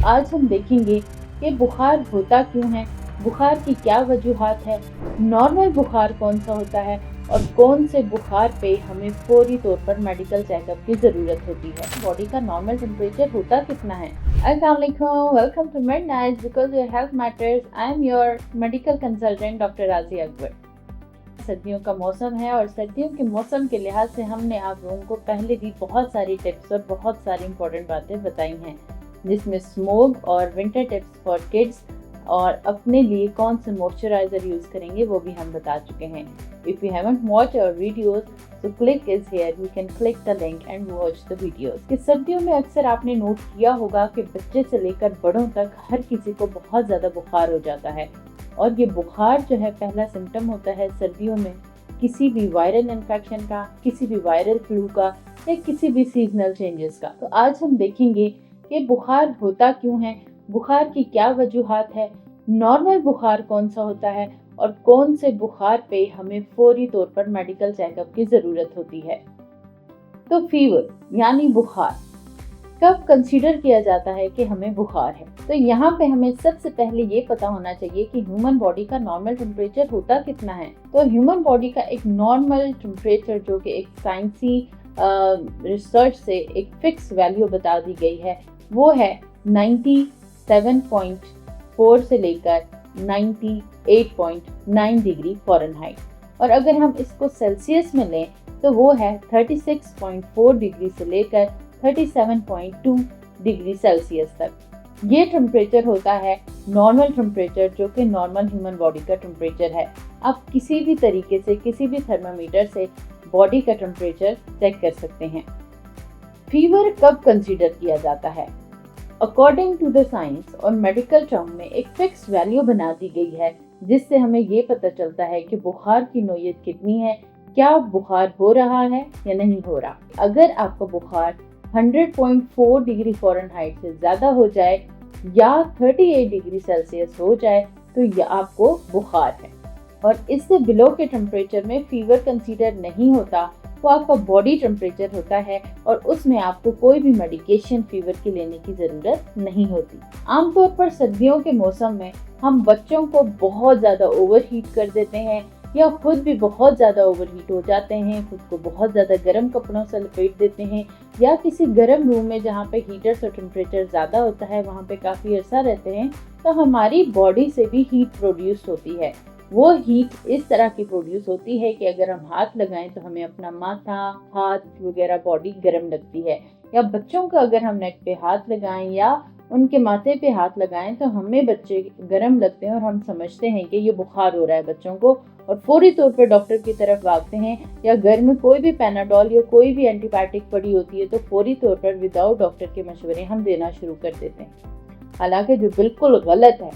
आज हम देखेंगे कि बुखार होता क्यों है, बुखार की क्या वजूहात है, नॉर्मल बुखार कौन सा होता है और कौन से बुखार पे हमें फौरी तौर पर मेडिकल चेकअप की ज़रूरत होती है। बॉडी का नॉर्मल टेम्परेचर होता कितना है। अस्सलाम वालेकुम, welcome to midnight because your health matters. I am your medical consultant doctor Razia Akbar. सर्दियों का मौसम है और सर्दियों के मौसम के लिहाज से हमने आप लोगों को पहले भी बहुत सारी टिप्स और बहुत सारी इंपॉर्टेंट बातें बताई हैं, जिसमें स्मोक और विंटर टिप्स फॉर किड्स और अपने लिए कौन से मॉइस्चराइजर यूज़ करेंगे वो भी हम बता चुके हैं। If you haven't watch our videos तो click is here, you can click the link and watch the videos. कि सर्दियों में अक्सर आपने नोट किया होगा कि बच्चे से लेकर बड़ों तक हर किसी को बहुत ज़्यादा बुखार हो जाता है, और ये बुखार जो है पहला सिम्टम होता है सर्दियों में किसी भी वायरल इन्फेक्शन का, किसी भी वायरल फ्लू का या किसी भी सीजनल चेंजेस का। तो आज हम देखेंगे कि बुखार होता क्यों है, बुखार की क्या वजूहात है, नॉर्मल बुखार कौन सा होता है और कौन से बुखार पे हमें फौरी तौर पर मेडिकल चेकअप की ज़रूरत होती है। तो फीवर यानी बुखार कब कंसीडर किया जाता है कि हमें बुखार है। तो यहाँ पे हमें सबसे पहले ये पता होना चाहिए कि ह्यूमन बॉडी का नॉर्मल टेम्परेचर होता कितना है। तो ह्यूमन बॉडी का एक नॉर्मल टेम्परेचर जो कि एक साइंसी रिसर्च से एक फिक्स वैल्यू बता दी गई है, वो है 97.4 से लेकर 98.9 डिग्री फ़ारेनहाइट, और अगर हम इसको सेल्सियस में लें तो वो है 36.4 डिग्री से लेकर 37.2 डिग्री सेल्सियस तक। ये टेम्परेचर होता है नॉर्मल टेम्परेचर, जो कि नॉर्मल ह्यूमन बॉडी का टेम्परेचर है। आप किसी भी तरीके से किसी भी थर्मामीटर से बॉडी का टेम्परेचर चेक कर सकते हैं। फीवर कब कंसीडर किया जाता है? अकॉर्डिंग टू द साइंस और मेडिकल टर्म में एक फिक्स वैल्यू बना दी गई है, जिससे हमें ये पता चलता है कि बुखार की नौयत कितनी है, क्या बुखार हो रहा है या नहीं हो रहा। अगर आपका बुखार 100.4 डिग्री फ़ारेनहाइट से ज़्यादा हो जाए या 38 डिग्री सेल्सियस हो जाए तो यह आपको बुखार है, और इससे बिलो के टेम्परेचर में फीवर कंसीडर नहीं होता, वो आपका बॉडी टेम्परेचर होता है और उसमें आपको कोई भी मेडिकेशन फीवर की लेने की ज़रूरत नहीं होती। आमतौर पर सर्दियों के मौसम में हम बच्चों को बहुत ज़्यादा ओवर हीट कर देते हैं या खुद भी बहुत ज़्यादा ओवरहीट हो जाते हैं, खुद को बहुत ज़्यादा गर्म कपड़ों से लपेट देते हैं या किसी गर्म रूम में जहाँ पे हीटर्स और टेम्परेचर ज़्यादा होता है वहाँ पे काफ़ी अर्सा रहते हैं, तो हमारी बॉडी से भी हीट प्रोड्यूस होती है। वो हीट इस तरह की प्रोड्यूस होती है कि अगर हम हाथ लगाएं तो हमें अपना माथा, हाथ वगैरह बॉडी गर्म लगती है, या बच्चों का अगर हम नेक पे हाथ लगाएं या उनके माथे पे हाथ लगाएं तो हमें बच्चे गर्म लगते हैं और हम समझते हैं कि ये बुखार हो रहा है बच्चों को, और फौरी तौर पर डॉक्टर की तरफ भागते हैं। या घर में कोई भी पैनाडोल या कोई भी एंटीबायोटिक पड़ी होती है तो फौरी तौर पर विदाउट डॉक्टर के मशवरे हम देना शुरू कर देते हैं, हालांकि जो बिल्कुल गलत है।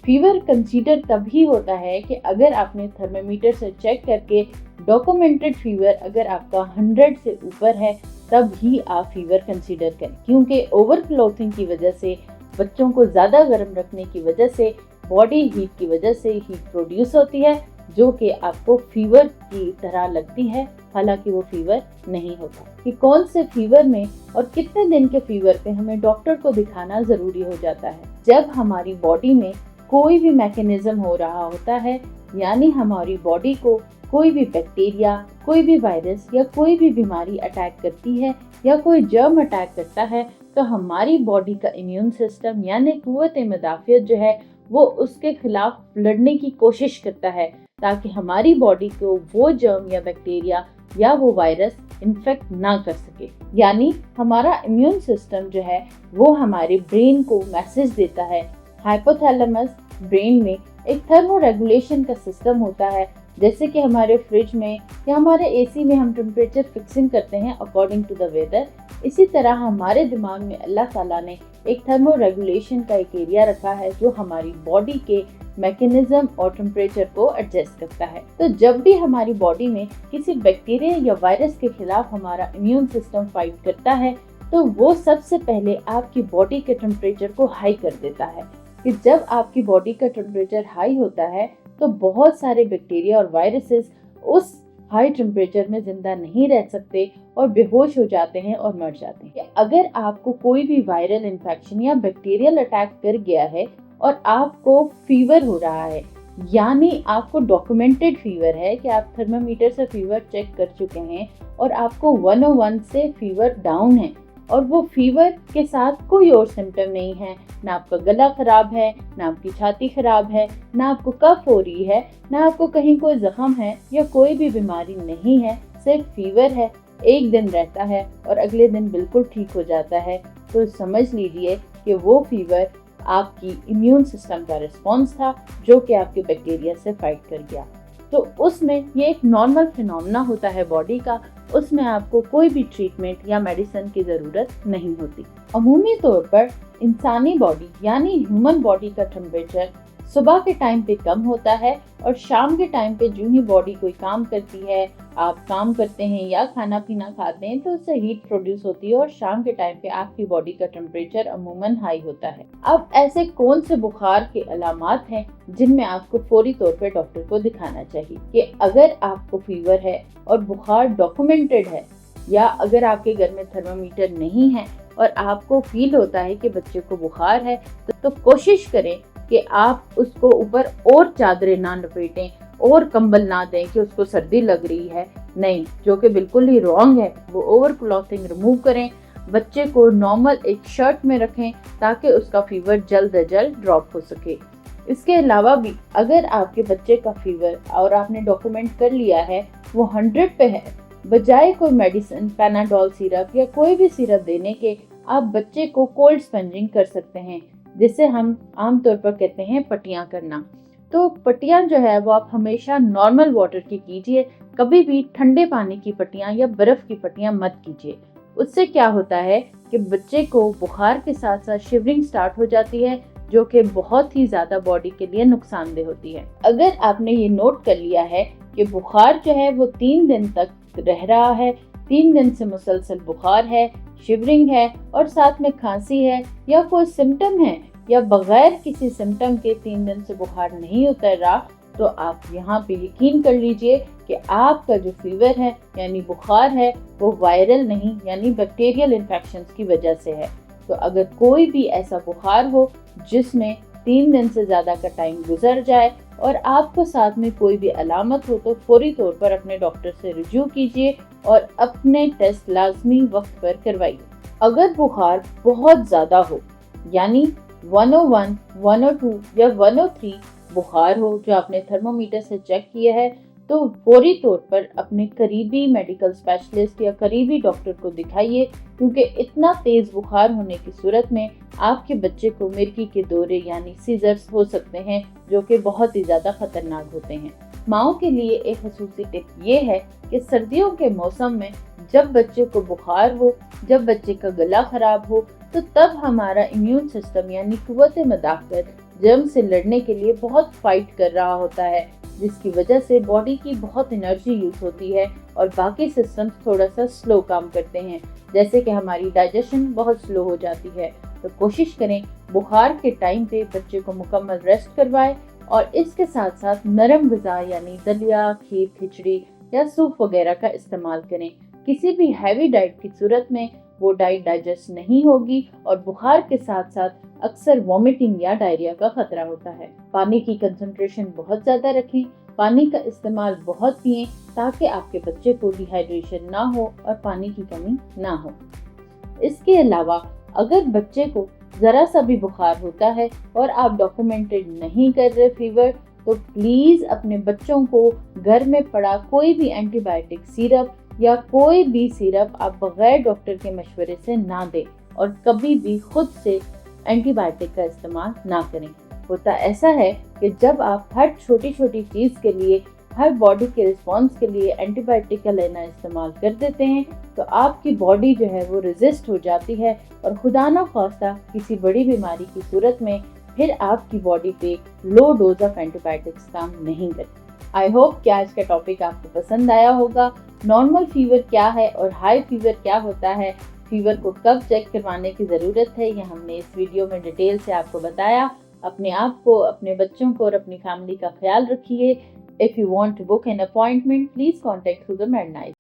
फीवर कंसीडर तभी होता है कि अगर आपने थर्मामीटर से चेक करके डॉक्यूमेंटेड फीवर अगर आपका 100 से ऊपर है तब ही आप फीवर कंसीडर करें, क्योंकि ओवर क्लोथिंग की वजह से, बच्चों को ज़्यादा गर्म रखने की वजह से, बॉडी हीट की वजह से हीट प्रोड्यूस होती है जो कि आपको फीवर की तरह लगती है, हालांकि वो फीवर नहीं होता। कि कौन से फीवर में और कितने दिन के फीवर पे हमें डॉक्टर को दिखाना ज़रूरी हो जाता है? जब हमारी बॉडी में कोई भी मैकेनिज्म हो रहा होता है, यानी हमारी बॉडी को कोई भी बैक्टीरिया, कोई भी वायरस या कोई भी बीमारी अटैक करती है या कोई जर्म अटैक करता है, तो हमारी बॉडी का इम्यून सिस्टम यानी कुव्वत मदाफियत जो है वो उसके खिलाफ लड़ने की कोशिश करता है, ताकि हमारी बॉडी को वो जर्म या बैक्टीरिया या वो वायरस इन्फेक्ट ना कर सके। यानी हमारा इम्यून सिस्टम जो है वो हमारे ब्रेन को मैसेज देता है। हाइपोथैलेमस ब्रेन में एक थर्मो रेगुलेशन का सिस्टम होता है, जैसे कि हमारे फ्रिज में या हमारे एसी में हम टेम्परेचर फिक्सिंग करते हैं अकॉर्डिंग टू द वेदर, इसी तरह हमारे दिमाग में अल्लाह ताला ने एक थर्मो रेगुलेशन का एक एरिया रखा है जो हमारी बॉडी के मैकेनिज्म और टेम्परेचर को एडजस्ट करता है। तो जब भी हमारी बॉडी में किसी बैक्टीरिया या वायरस के खिलाफ हमारा इम्यून सिस्टम फाइट करता है तो वो सबसे पहले आपकी बॉडी के टेम्परेचर को हाई कर देता है। कि जब आपकी बॉडी का टेम्परेचर हाई होता है तो बहुत सारे बैक्टीरिया और वायरसेस उस हाई टेम्परेचर में जिंदा नहीं रह सकते और बेहोश हो जाते हैं और मर जाते हैं। अगर आपको कोई भी वायरल इन्फेक्शन या बैक्टीरियल अटैक कर गया है और आपको फीवर हो रहा है, यानी आपको डॉक्यूमेंटेड फीवर है कि आप थर्मामीटर से फीवर चेक कर चुके हैं और आपको 101 से फीवर डाउन है और वो फीवर के साथ कोई और सिम्टम नहीं है, ना आपका गला खराब है, ना आपकी छाती खराब है, ना आपको कफ हो रही है, ना आपको कहीं कोई जख्म है या कोई भी बीमारी नहीं है, सिर्फ फीवर है, एक दिन रहता है और अगले दिन बिल्कुल ठीक हो जाता है, तो समझ लीजिए कि वो फीवर आपकी इम्यून सिस्टम का रिस्पॉन्स था जो कि आपके बैक्टीरिया से फाइट कर गया। तो उसमें ये एक नॉर्मल फिनोमेना होता है बॉडी का, उसमें आपको कोई भी ट्रीटमेंट या मेडिसिन की ज़रूरत नहीं होती। अमूमी तौर पर इंसानी बॉडी यानी ह्यूमन बॉडी का टेम्परेचर सुबह के टाइम पे कम होता है और शाम के टाइम पे जो ही बॉडी कोई काम करती है, आप काम करते हैं या खाना पीना खाते हैं, तो उससे हीट प्रोड्यूस होती है और शाम के टाइम पे आपकी बॉडी का टेम्परेचर अमूमन हाई होता है। अब ऐसे कौन से बुखार के अलामात हैं जिनमें आपको फौरी तौर पे डॉक्टर को दिखाना चाहिए कि अगर आपको फीवर है और बुखार डॉक्यूमेंटेड है, या अगर आपके घर में थर्मामीटर नहीं है और आपको फील होता है कि बच्चे को बुखार है, तो कोशिश करें कि आप उसको ऊपर और चादरें ना लपेटें और कंबल ना दें कि उसको सर्दी लग रही है, नहीं, जो कि बिल्कुल ही रॉन्ग है। वो ओवर क्लॉथिंग रिमूव करें, बच्चे को नॉर्मल एक शर्ट में रखें ताकि उसका फीवर जल्द से जल्द ड्रॉप हो सके। इसके अलावा भी अगर आपके बच्चे का फीवर और आपने डॉक्यूमेंट कर लिया है वो 100 पे है, बजाय कोई मेडिसिन, पैनाडोल सिरप या कोई भी सिरप देने के, आप बच्चे को कोल्ड स्पंजिंग कर सकते हैं, जिसे हम आमतौर पर कहते हैं पट्टियाँ करना। तो पट्टियाँ जो है वो आप हमेशा नॉर्मल वाटर की कीजिए, कभी भी ठंडे पानी की पट्टियाँ या बर्फ़ की पट्टियाँ मत कीजिए। उससे क्या होता है कि बच्चे को बुखार के साथ साथ शिवरिंग स्टार्ट हो जाती है, जो कि बहुत ही ज़्यादा बॉडी के लिए नुकसानदेह होती है। अगर आपने ये नोट कर लिया है कि बुखार जो है वो 3 दिन तक रह रहा है, 3 दिन से मुसलसल बुखार है, शिवरिंग है और साथ में खांसी है या कोई सिम्टम है, या बगैर किसी सिम्टम के 3 दिन से बुखार नहीं उतर रहा, तो आप यहाँ पे यकीन कर लीजिए कि आपका जो फीवर है यानी बुखार है वो वायरल नहीं यानी बैक्टीरियल इन्फेक्शंस की वजह से है। तो अगर कोई भी ऐसा बुखार हो जिसमें 3 दिन से ज़्यादा का टाइम गुजर जाए और आपको साथ में कोई भी अलामत हो, तो फौरी तौर पर अपने डॉक्टर से रिव्यू कीजिए और अपने टेस्ट लाजमी वक्त पर करवाइए। अगर बुखार बहुत ज़्यादा हो यानी 101, 102 या 103 बुखार हो जो आपने थर्मोमीटर से चेक किया है, तो फौरी तौर पर अपने करीबी मेडिकल स्पेशलिस्ट या करीबी डॉक्टर को दिखाइए, क्योंकि इतना तेज़ बुखार होने की सूरत में आपके बच्चे को मिर्गी के दौरे यानी सीजर्स हो सकते हैं, जो कि बहुत ही ज़्यादा खतरनाक होते हैं। माओ के लिए एक खसूसी टिप ये है कि सर्दियों के मौसम में जब बच्चे को बुखार हो, जब बच्चे का गला खराब हो, तो तब हमारा इम्यून सिस्टम यानी कुव्वत मदाफ़त जर्म से लड़ने के लिए बहुत फाइट कर रहा होता है, जिसकी वजह से बॉडी की बहुत एनर्जी यूज होती है और बाकी सिस्टम्स थोड़ा सा स्लो काम करते हैं, जैसे कि हमारी डाइजेशन बहुत स्लो हो जाती है। तो कोशिश करें बुखार के टाइम पे बच्चे को मुकम्मल रेस्ट करवाएं और इसके साथ साथ नरम ग़िज़ा यानी दलिया, खीर, खिचड़ी या सूप वगैरह का इस्तेमाल करें। किसी भी हैवी डाइट की सूरत में वो डाइट डाइजेस्ट नहीं होगी और बुखार के साथ साथ अक्सर वॉमिटिंग या डायरिया का खतरा होता है। पानी की कंसंट्रेशन बहुत ज़्यादा रखें, पानी का इस्तेमाल बहुत पिएं ताकि आपके बच्चे को डिहाइड्रेशन ना हो और पानी की कमी ना हो। इसके अलावा अगर बच्चे को ज़रा सा भी बुखार होता है और आप डॉक्यूमेंटेड नहीं कर रहे फीवर, तो प्लीज़ अपने बच्चों को घर में पड़ा कोई भी एंटीबायोटिक सिरप या कोई भी सिरप आप बगैर डॉक्टर के मशवरे से ना दें और कभी भी खुद से एंटीबायोटिक का इस्तेमाल ना करें। होता ऐसा है कि जब आप हर छोटी छोटी चीज़ के लिए, हर बॉडी के रिस्पॉन्स के लिए एंटीबायोटिक का लेना इस्तेमाल कर देते हैं, तो आपकी बॉडी जो है वो रेजिस्ट हो जाती है और खुदा ना ख्वास्ता किसी बड़ी बीमारी की सूरत में फिर आपकी बॉडी पे लो डोज ऑफ एंटीबायोटिक्स काम नहीं करती। आई होप कि आज का टॉपिक आपको पसंद आया होगा। नॉर्मल फीवर क्या है और हाई फीवर क्या होता है, फीवर को कब चेक करवाने की ज़रूरत है, यह हमने इस वीडियो में डिटेल से आपको बताया। अपने आप को, अपने बच्चों को और अपनी फैमिली का ख्याल रखिए। If you want to book an appointment, please contact through the Mednice.